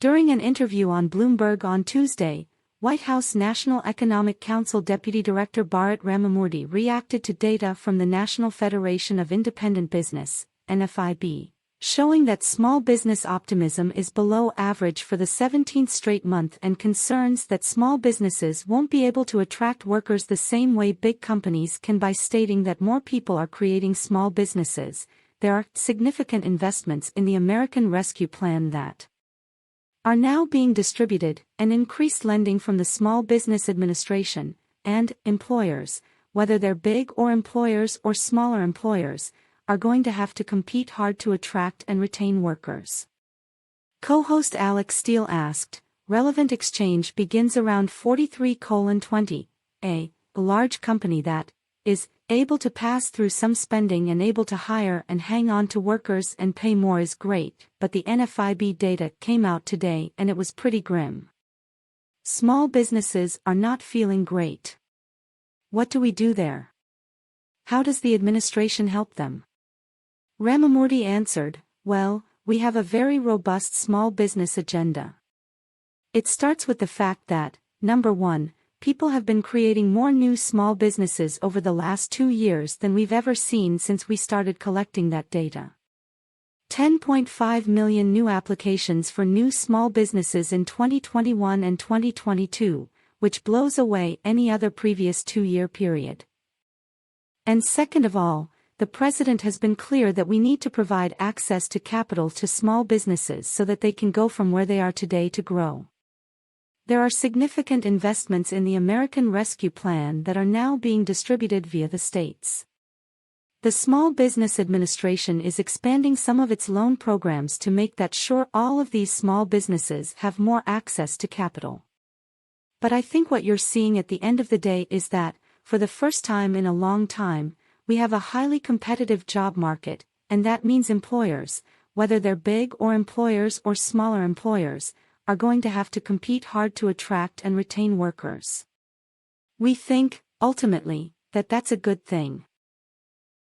During an interview on Bloomberg on Tuesday, White House National Economic Council Deputy Director Bharat Ramamurti reacted to data from the National Federation of Independent Business, NFIB, showing that small business optimism is below average for the 17th straight month and concerns that small businesses won't be able to attract workers the same way big companies can by stating that more people are creating small businesses. There are significant investments in the American Rescue Plan that are now being distributed, and increased lending from the Small Business Administration, and employers, whether they're big or employers or smaller employers, are going to have to compete hard to attract and retain workers. Co-host Alex Steele asked, relevant exchange begins around 43:20, a large company that is able to pass through some spending and able to hire and hang on to workers and pay more is great, but the NFIB data came out today and it was pretty grim. Small businesses are not feeling great. What do we do there? How does the administration help them? Ramamurti answered, well, we have a very robust small business agenda. It starts with the fact that, number one, people have been creating more new small businesses over the last 2 years than we've ever seen since we started collecting that data. 10.5 million new applications for new small businesses in 2021 and 2022, which blows away any other previous 2-year period. And second of all, the President has been clear that we need to provide access to capital to small businesses so that they can go from where they are today to grow. There are significant investments in the American Rescue Plan that are now being distributed via the states. The Small Business Administration is expanding some of its loan programs to make that sure all of these small businesses have more access to capital. But I think what you're seeing at the end of the day is that, for the first time in a long time, we have a highly competitive job market, and that means employers, whether they're big or employers or smaller employers, are going to have to compete hard to attract and retain workers. We think, ultimately, that that's a good thing.